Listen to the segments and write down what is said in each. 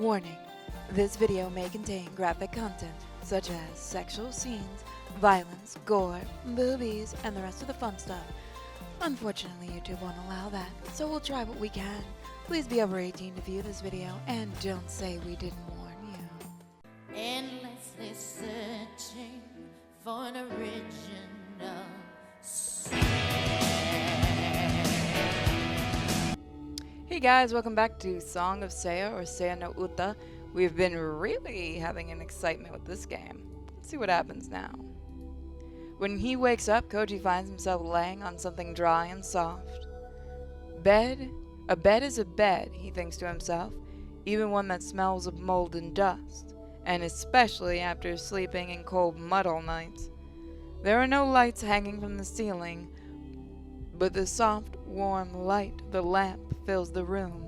Warning, this video may contain graphic content such as sexual scenes, violence, gore, boobies, and the rest of the fun stuff. Unfortunately, YouTube won't allow that, so we'll try what we can. Please be over 18 to view this video, and don't say we didn't warn you. Endlessly searching for an original sin. Hey guys, welcome back to Song of Seiya or Seiya no Uta. We've been really having an excitement with this game. Let's see what happens now. When he wakes up, Koji finds himself laying on something dry and soft. A bed is a bed, he thinks to himself, even one that smells of mold and dust, and especially after sleeping in cold mud all night. There are no lights hanging from the ceiling, but the soft, warm light of the lamp fills the room.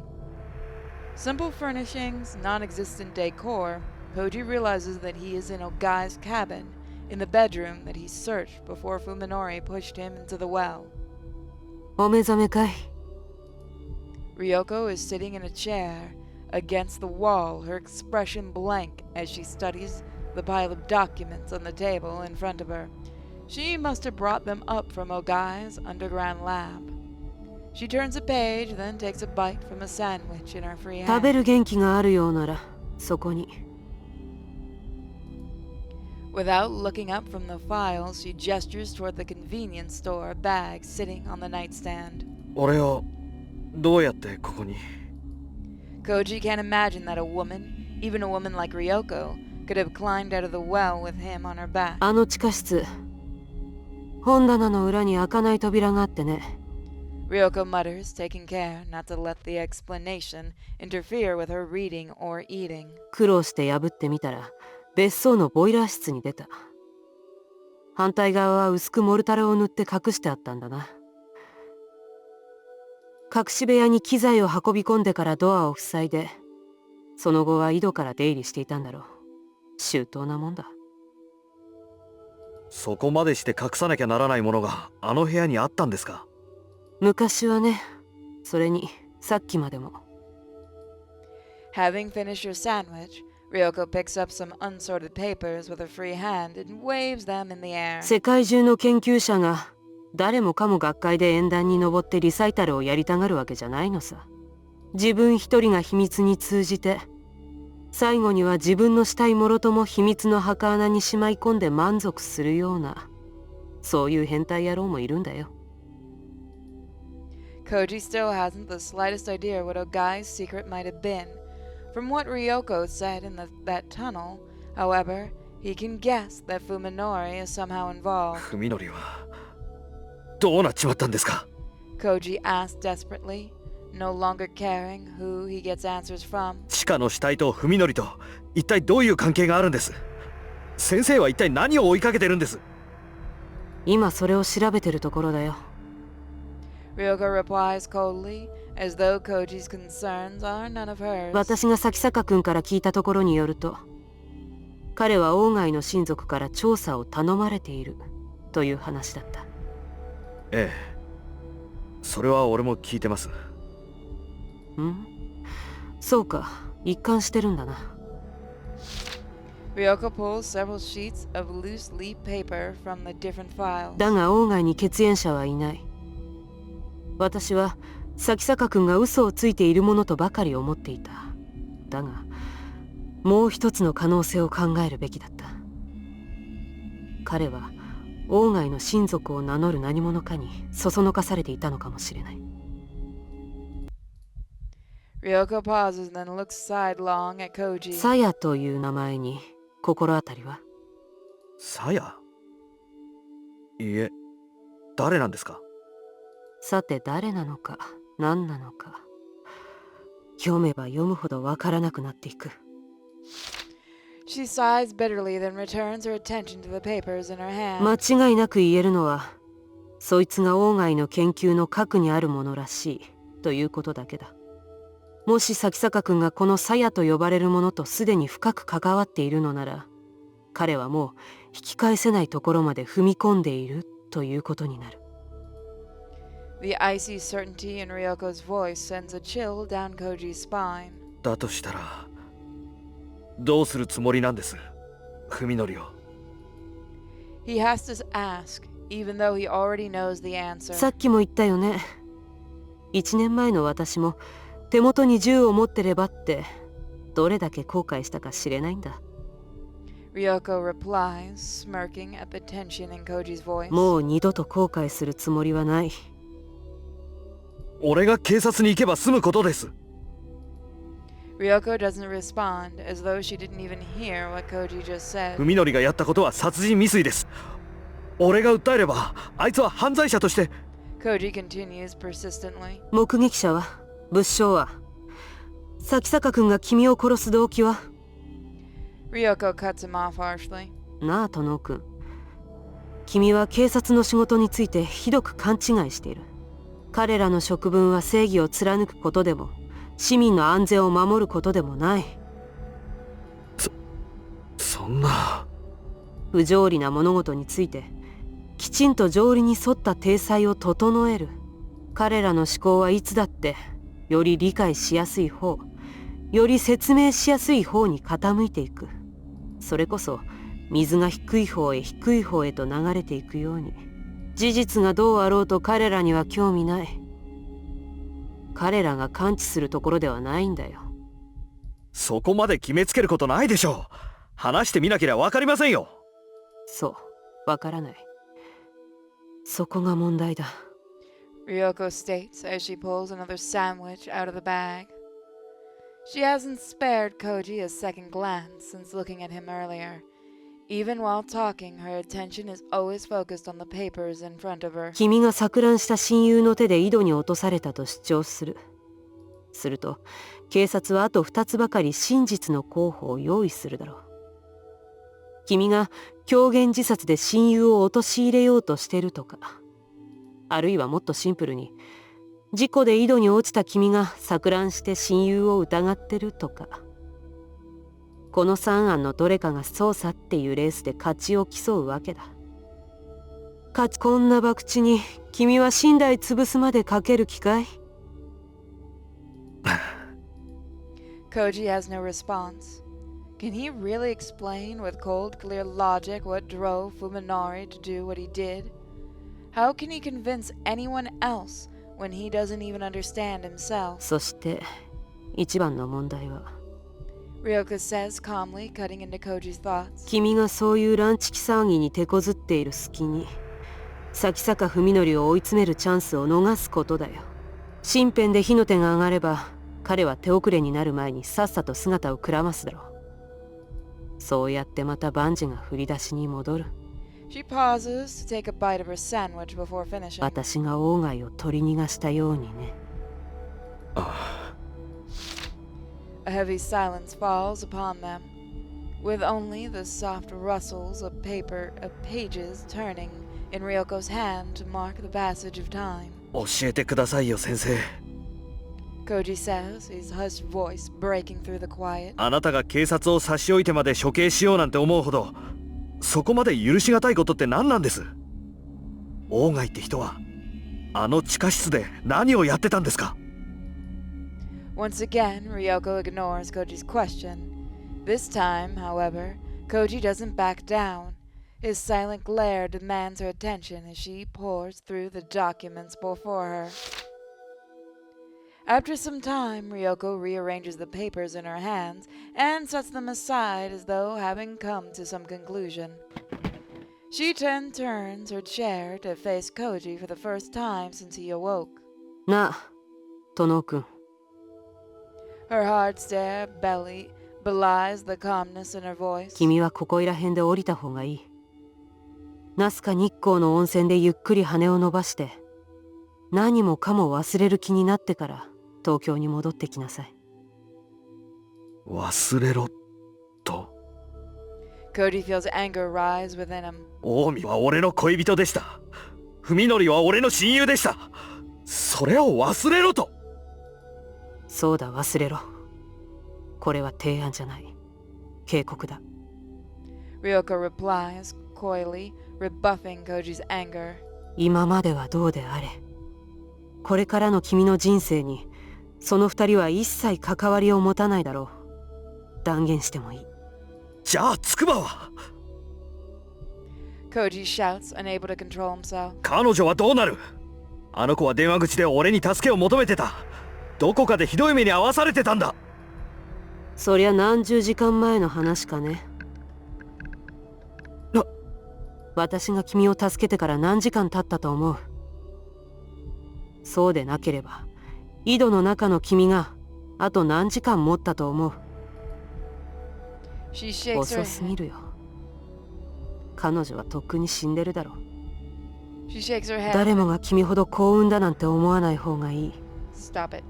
Simple furnishings, non-existent decor, Koji realizes that he is in Ogai's cabin, in the bedroom that he searched before Fuminori pushed him into the well. お目覚めかい? Ryuko is sitting in a chair against the wall, her expression blank as she studies the pile of documents on the table in front of her. She must have brought them up from Ogai's underground lab. She turns a page, then takes a bite from a sandwich in her free hand. 食べる元気があるようなら、そこに。Without looking up from the files, she gestures toward the convenience store bag sitting on the nightstand. 俺をどうやってここに? Koji can't imagine that a woman, even a woman like Ryuko, could have climbed out of the well with him on her back. あの地下室、本棚の裏に開かない扉があってね。Ryuko mutters, taking care not to let the explanation interfere with her reading or eating. 苦労して破ってみたら、別荘のボイラー室に出た。反対側は薄くモルタルを塗って隠してあったんだな。隠し部屋に機材を運び込んでからドアを塞いで、その後は井戸から出入りしていたんだろう。周到なもんだ。そこまでして隠さなきゃならないものがあの部屋にあったんですか? 昔はね、それにさっきまでも。Having finished her sandwich, Ryuko picks up some unsorted papers with her free hand and waves them in the air. 世界中の研究者が誰もかも学会で演壇に登ってリサイタルをやりたがるわけじゃないのさ。自分一人が秘密に通じて、最後には自分のしたいもろとも秘密の墓穴にしまい込んで満足するような、そういう変態野郎もいるんだよ。Koji still hasn't the slightest idea what Ogai's secret might have been. From what Ryuko said in that tunnel, however, he can guess that Fuminori is somehow involved. 文則はどうなっちまったんですか? Koji asks desperately, no longer caring who he gets answers from. 地下の死体と文則と一体どういう関係があるんです? 先生は一体何を追いかけてるんです? 今それを調べてるところだよ。Ryuko replies coldly, as though Koji's concerns are none of hers. 私が咲坂君から聞いたところによると、彼は王外の親族から調査を頼まれているという話だった。ええ、それは俺も聞いてます。ん？そうか、一貫してるんだな。Ryuko pulls several sheets of loose leaf paper from the different files. だが王外に血縁者はいない。私は咲坂君が嘘をついているものとばかり思っていた。だがもう一つの可能性を考えるべきだった。彼は王外の親族を名乗る何者かにそそのかされていたのかもしれない。Ryuko pauses and then looks sidelong at Koji. サヤという名前に心当たりは？サヤ? いいえ、誰なんですか? さて誰なのか何なのか、読めば読むほどわからなくなっていく。She sighs bitterly, then returns her attention to the papers in her hand. 間違いなく言えるのは、そいつが王外の研究の核にあるものらしいということだけだ。もし咲坂君がこのサヤと呼ばれるものとすでに深く関わっているのなら、彼はもう引き返せないところまで踏み込んでいるということになる。The icy certainty in Ryoko's voice sends a chill down Koji's spine. だとしたらどうするつもりなんです、文則を。 He has to ask, even though he already knows the answer. さっきも言ったよね。1年前の私も手元に銃を持ってればってどれだけ後悔したか知れないんだ。 Ryuko replies, smirking at the tension in Koji's voice. もう二度と後悔するつもりはない。俺が警察に行けば済むことです。 Ryuko doesn't respond, as though she didn't even hear what Koji just said. 文則がやったことは殺人未遂です。俺が訴えればあいつは犯罪者として。 Koji continues persistently. 目撃者は、物証は、咲坂君が君を殺す動機は。 Ryuko cuts him off harshly. なあ、殿君。君は警察の仕事についてひどく勘違いしている。彼らの職分は正義を貫くことでも、市民の安全を守ることでもない。そんな。不条理な物事について、きちんと条理に沿った体裁を整える。彼らの思考はいつだって、より理解しやすい方、より説明しやすい方に傾いていく。それこそ、水が低い方へ低い方へと流れていくように。事実がどうあろうと彼らには興味ない。彼らが感知するところではないんだよ。そこまで決めつけることないでしょう。話してみなければ分かりませんよ。そう、わからない。そこが問題だ。Ryuko states as she pulls another sandwich out of the bag. She hasn't spared Koji a second glance since looking at him earlier. Even while talking, her attention is always focused on the papers in front of her. 君が錯乱した親友の手で井戸に落とされたと主張する。すると、警察はあと2つばかり真実の候補を用意するだろう。君が狂言自殺で親友を陥れようとしてるとか、あるいはもっとシンプルに、事故で井戸に落ちた君が錯乱して親友を疑ってるとか。この3案のどれかが捜査っていうレースで勝ちを競うわけだ。こんな博打に君は寝台潰すまでかける気かい？ Koji has no response. Can he really explain with cold, clear logic what drove Fuminari to do what he did? How can he convince anyone else when he doesn't even understand himself? そして一番の問題は、Ryuko says calmly, cutting into Koji's thoughts. 君がそういうランチキ騒ぎに手こずっている隙に、咲坂文則を追い詰めるチャンスを逃すことだよ。身辺で火の手が上がれば、彼は手遅れになる前にさっさと姿をくらますだろう。そうやってまた万事が振り出しに戻る。She pauses to take a bite of her sandwich before finishing. 私が鴎外を取り逃がしたようにね。A heavy silence falls upon them, with only the soft rustles of pages turning in Ryoko's hand to mark the passage of time. 教えてくださいよ、先生。 Koji says, his hushed voice breaking through the quiet. あなたが警察を差し置いてまで処刑しようなんて思うほど、そこまで許しがたいことって何なんです？鴎外って人はあの地下室で何をやってたんですか？ Once again, Ryuko ignores Koji's question. This time, however, Koji doesn't back down. His silent glare demands her attention as she pours through the documents before her. After some time, Ryuko rearranges the papers in her hands and sets them aside as though having come to some conclusion. She then turns her chair to face Koji for the first time since he awoke. なあ、殿君。Her hard stare belies the calmness in her voice. 君はここいら辺で降りた方がいい。ナスカ日光の温泉でゆっくり羽を伸ばして、何もかも忘れる気になってから東京に戻ってきなさい。忘れろと。Koji feels anger rise within him. 近江は俺の恋人でした。文則は俺の親友でした。それを忘れろと。そうだ、忘れろ。これは提案じゃない。警告だ。Ryuko replies, coyly, rebuffing Koji's anger. 今まではどうであれ。これからの君の人生に、その二人は一切関わりを持たないだろう。断言してもいい。じゃあ筑波は Koji shouts, unable to control himself. 彼女はどうなる？あの子は電話口で俺に助けを求めてた。どこかでひどい目に遭わされてたんだ。そりゃ何十時間前の話かね。私が君を助けてから何時間経ったと思う？そうでなければ井戸の中の君があと何時間持ったと思う？ She shakes her 遅すぎ head. るよ。彼女はとっくに死んでるだろ。 She shakes her head. 誰もが君ほど幸運だなんて思わない方がいい。 Stop it.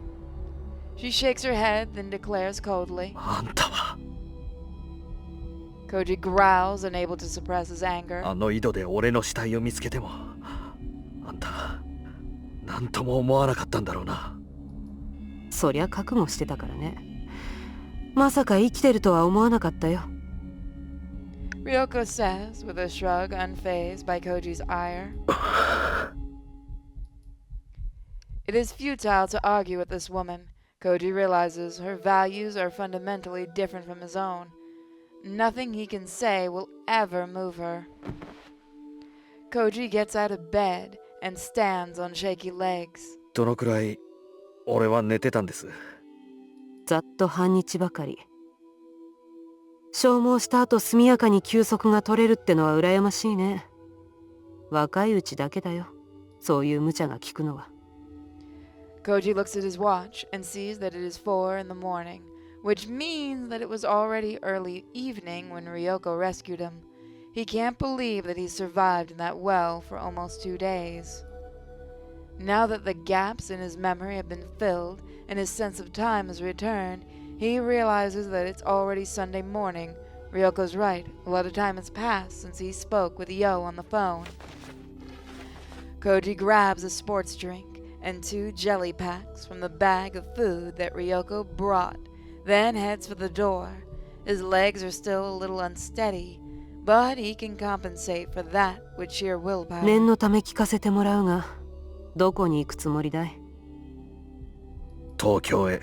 She shakes her head, then declares coldly. あんたは Koji growls, unable to suppress his anger. あの井戸で俺の死体を見つけてもあんた何とも思わなかったんだろうな。そりゃ覚悟してたからね。まさか生きてるとは思わなかったよ。 Ryuko says, with a shrug, unfazed by Koji's ire. It is futile to argue with this woman. Koji realizes her values are fundamentally different from his own. Nothing he can say will ever move her. Koji gets out of bed and stands on shaky legs. どのくらい俺は寝てたんです？ざっと半日ばかり。消耗した後速やかに休息が取れるってのは羨ましいね。若いうちだけだよ、そういう無茶が効くのは。 Koji looks at his watch and sees that it is 4 in the morning, which means that it was already early evening when Ryuko rescued him. He can't believe that he survived in that well for almost 2 days. Now that the gaps in his memory have been filled and his sense of time has returned, he realizes that it's already Sunday morning. Ryoko's right, a lot of time has passed since he spoke with Yo on the phone. Koji grabs a sports drink and 2 jelly packs from the bag of food that Ryuko brought, then heads for the door. His legs are still a little unsteady, but he can compensate for that with sheer willpower. 念のため聞かせてもらうが、どこに行くつもりだい？東京へ。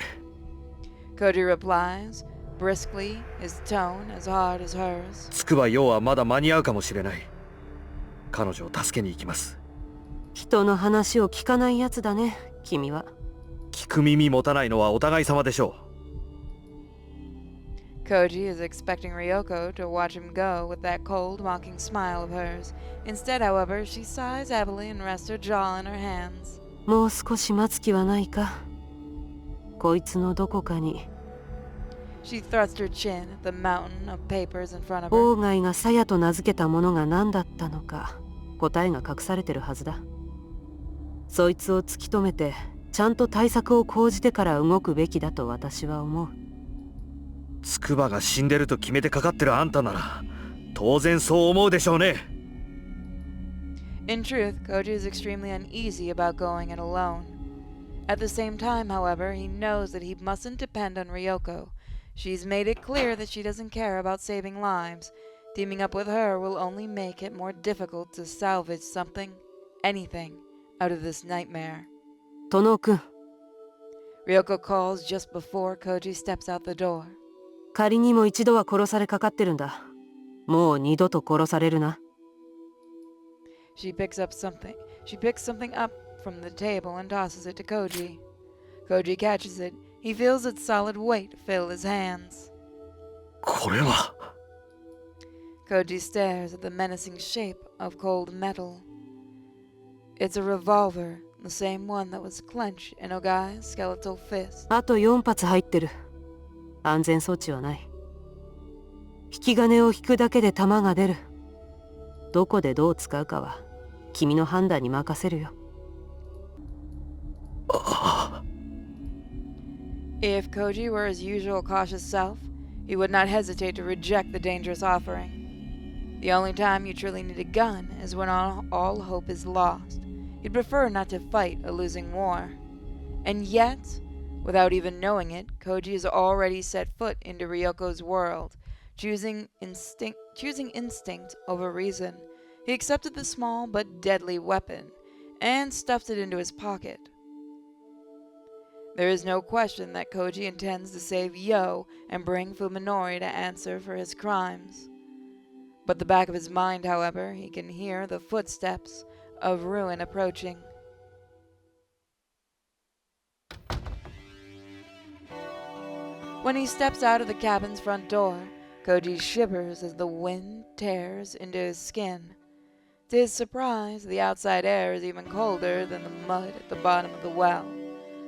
Koji replies, briskly, his tone as hard as hers. 筑波陽はまだ間に合うかもしれない。彼女を助けに行きます。人の話を聞かないやつだね、君は。聞く耳持たないのはお互い様でしょう。 Koji is expecting Ryuko to watch him go with that cold, mocking smile of hers. Instead, however, she sighs heavily and rests her jaw in her hands. もう少し待つ気はないか。こいつのどこかに。 She thrusts her chin at the mountain of papers in front of her. 鴎外が鞘と名付けたものが何だったのか、答えが隠されてるはずだ。そいつを突き止めて、ちゃんと対策を講じてから動くべきだと私は思う。筑波が死んでると決めてかかってるあんたなら当然そう思うでしょうね。 In truth, Koji is extremely uneasy about going it alone. At the same time, however, he knows that he mustn't depend on Ryuko. She's made it clear that she doesn't care about saving lives. Teaming up with her will only make it more difficult to salvage something, anything, out of this nightmare. 殿くん、 Ryuko calls just before Koji steps out the door. 仮にも一度は殺されかかってるんだ。もう二度と殺されるな。She picks something up from the table and tosses it to Koji. Koji catches it. He feels its solid weight fill his hands. これは Koji stares at the menacing shape of cold metal. It's a revolver, the same one that was clenched in Ogai's skeletal fist. あと4発入ってる。安全装置はない。引き金を引くだけで弾が出る。どこでどう使うかは君の判断に任せるよ。If Koji were his usual cautious self, he would not hesitate to reject the dangerous offering. The only time you truly need a gun is when all hope is lost. He'd prefer not to fight a losing war. And yet, without even knowing it, Koji has already set foot into Ryoko's world, choosing instinct over reason. He accepted the small but deadly weapon and stuffed it into his pocket. There is no question that Koji intends to save Yo and bring Fuminori to answer for his crimes. But the back of his mind, however, he can hear the footsteps of ruin approaching. When he steps out of the cabin's front door, Koji shivers as the wind tears into his skin. To his surprise, the outside air is even colder than the mud at the bottom of the well.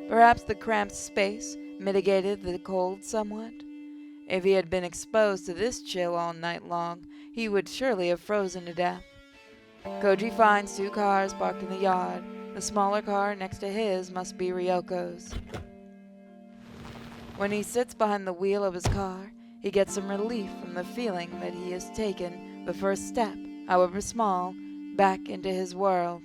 Perhaps the cramped space mitigated the cold somewhat. If he had been exposed to this chill all night long, he would surely have frozen to death. Koji finds 2 cars parked in the yard. The smaller car next to his must be Ryuko's. When he sits behind the wheel of his car, he gets some relief from the feeling that he has taken the first step, however small, back into his world.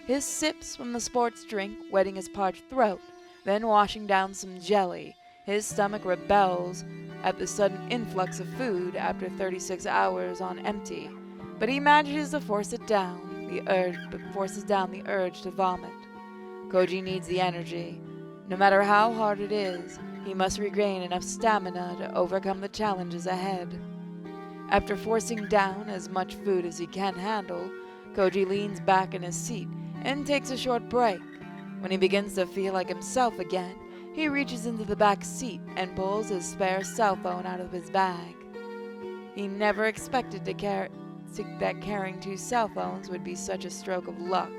His sips from the sports drink wetting his parched throat, then washing down some jelly. His stomach rebels at the sudden influx of food after 36 hours on empty, but he manages to forces down the urge to vomit. Koji needs the energy. No matter how hard it is, he must regain enough stamina to overcome the challenges ahead. After forcing down as much food as he can handle, Koji leans back in his seat and takes a short break. When he begins to feel like himself again, he reaches into the back seat and pulls his spare cell phone out of his bag. He never expected that carrying 2 cell phones would be such a stroke of luck.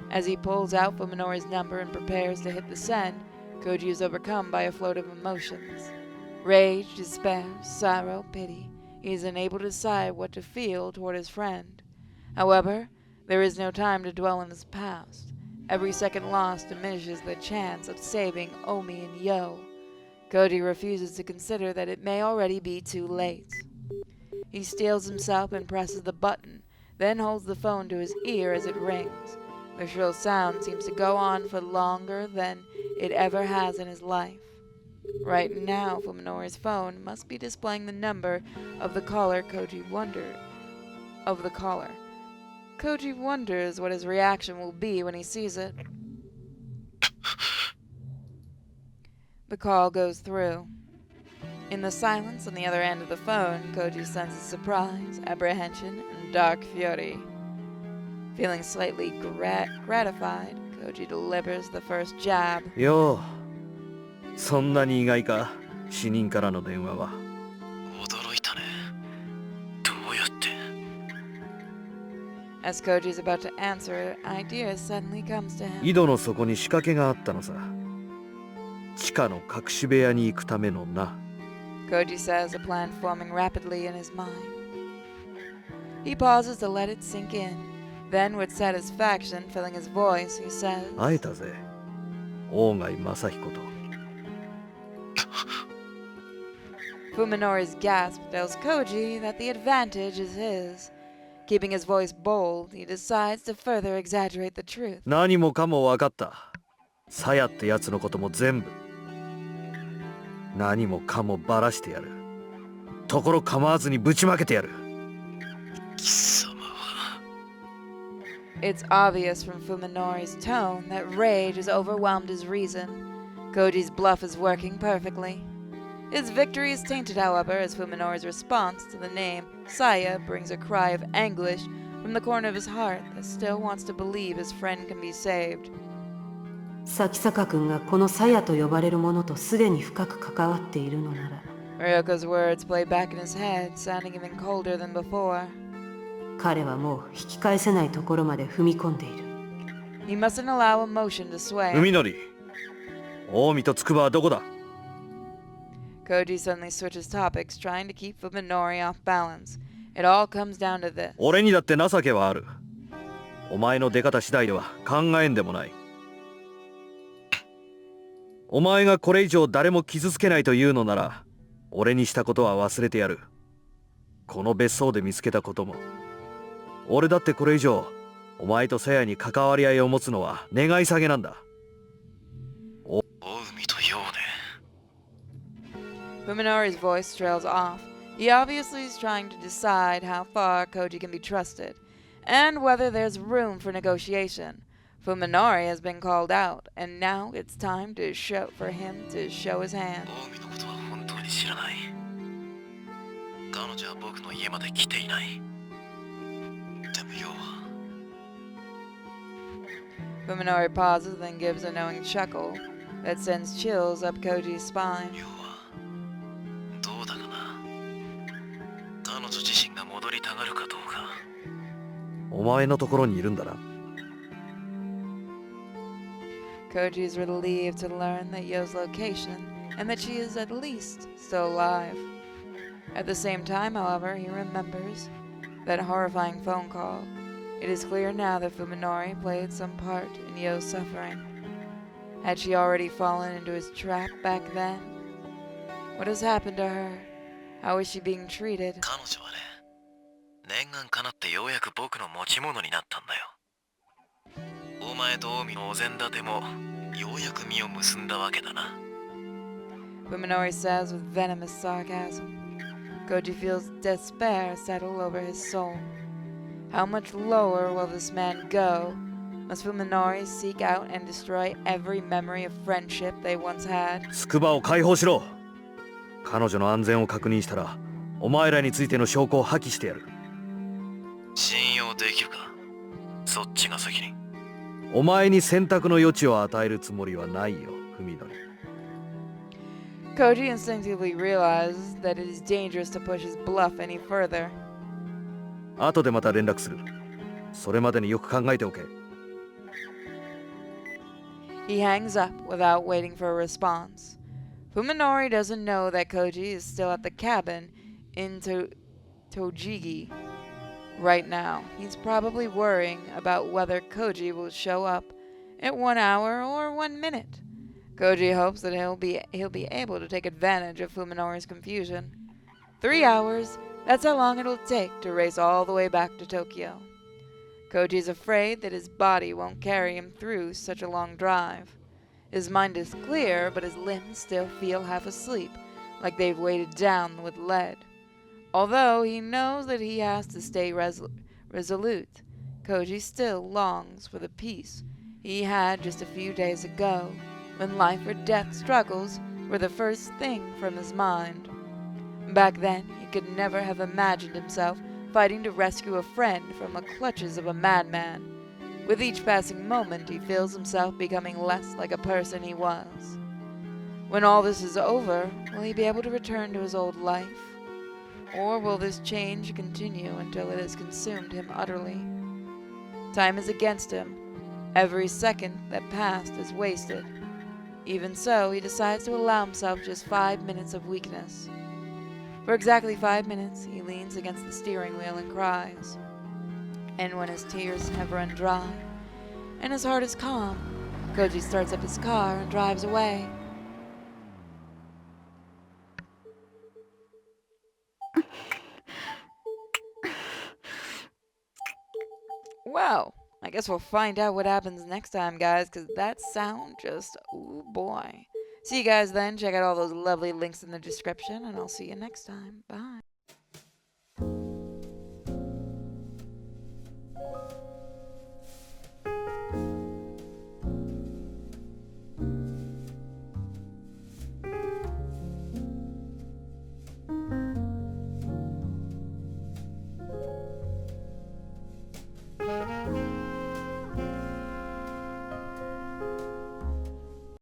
As he pulls out Fuminori's number and prepares to hit the send, Koji is overcome by a flood of emotions. Rage, despair, sorrow, pity. He is unable to decide what to feel toward his friend. However, there is no time to dwell on his past. Every second lost diminishes the chance of saving Omi and Yo. Koji refuses to consider that it may already be too late. He steels himself and presses the button, then holds the phone to his ear as it rings. The shrill sound seems to go on for longer than it ever has in his life. Right now, Fuminori's phone must be displaying the number of the caller. Koji wonders what his reaction will be when he sees it. The call goes through. In the silence on the other end of the phone, Koji senses surprise, apprehension, and dark fury. Feeling slightly gratified, Koji delivers the first jab. よう、そんなに意外か、死人からの電話は。驚いたね。どうやって。As Koji is about to answer, an idea suddenly comes to him. 井戸の底に仕掛けがあったのさ。地下の隠し部屋に行くためのな。Koji says, a plan forming rapidly in his mind. He pauses to let it sink in. Then, with satisfaction filling his voice, he says, 会えたぜ。大貝正彦と。Fuminori's gasp tells Koji that the advantage is his. Keeping his voice bold, he decides to further exaggerate the truth. 何もかも分かった。サヤってやつのことも全部。何もかもバラしてやる。ところ構わずにぶちまけてやる。貴様は。It's obvious from Fuminori's tone that rage has overwhelmed his reason. Koji's bluff is working perfectly. His victory is tainted, however, as Fuminori's response to the name Saya brings a cry of anguish from the corner of his heart that still wants to believe his friend can be saved. 咲坂君がこのサヤと呼ばれるものとすでに深く関わっているのなら Ryuko's words play back in his head, sounding even colder than before. 彼はもう引き返せないところまで踏み込んでいる He mustn't allow emotion to sway. 海のり。近江と筑波はどこだ。 Koji suddenly switches topics, trying to keep Fuminori off balance. It all comes down to this. 俺にだって情けはある。お前の出方次第では考えんでもない。お前がこれ以上誰も傷つけないというのなら、俺にしたことは忘れてやる。この別荘で見つけたことも。俺だってこれ以上、お前とさやに関わり合いを持つのは願い下げなんだ。お海とようね。Fuminori's voice trails off. He obviously is trying to decide how far Koji can be trusted, and whether there's room for negotiation. Fuminori has been called out, and now it's time for him to show his hand. オウミのことは本当に知らない。彼女は僕の家まで来ていない。でも要は。 Fuminori pauses, then gives a knowing chuckle that sends chills up Koji's spine. 要はどうだかな。彼女自身が戻りたがるかどうか。お前のところにいるんだな。 Koji is relieved to learn that Yo's location and that she is at least still alive. At the same time, however, he remembers that horrifying phone call. It is clear now that Fuminori played some part in Yo's suffering. Had she already fallen into his trap back then? What has happened to her? How is she being treated? 彼女はね、念願かなってようやく僕の持ち物になったんだよ。 お前とオウミのお膳立てもようやく実を結んだわけだな。 Fuminori says with venomous sarcasm. Koji feels despair settle over his soul. How much lower will this man go? Must Fuminori seek out and destroy every memory of friendship they once had? スクバを解放しろ。彼女の安全を確認したら、お前らについての証拠を破棄してやる。信用できるか。そっちが責任。 お前に選択の余地を与えるつもりはないよ、フミノリ。 Koji instinctively realizes that it is dangerous to push his bluff any further. 後でまた連絡する。それまでによく考えておけ。 He hangs up without waiting for a response. Fuminori doesn't know that Koji is still at the cabin in Tojigi. Right now, he's probably worrying about whether Koji will show up at 1 hour or 1 minute. Koji hopes that he'll be able to take advantage of Fuminori's confusion. 3 hours, that's how long it'll take to race all the way back to Tokyo. Koji's afraid that his body won't carry him through such a long drive. His mind is clear, but his limbs still feel half asleep, like they've weighted down with lead. Although he knows that he has to stay resolute, Koji still longs for the peace he had just a few days ago, when life or death struggles were the first thing from his mind. Back then, he could never have imagined himself fighting to rescue a friend from the clutches of a madman. With each passing moment, he feels himself becoming less like a person he was. When all this is over, will he be able to return to his old life? Or will this change continue until it has consumed him utterly? Time is against him. Every second that passed is wasted. Even so, he decides to allow himself just 5 minutes of weakness. For exactly 5 minutes, he leans against the steering wheel and cries. And when his tears have run dry, and his heart is calm, Koji starts up his car and drives away. Well, I guess we'll find out what happens next time, guys, because that sound just, ooh boy. See you guys then. Check out all those lovely links in the description, and I'll see you next time. Bye.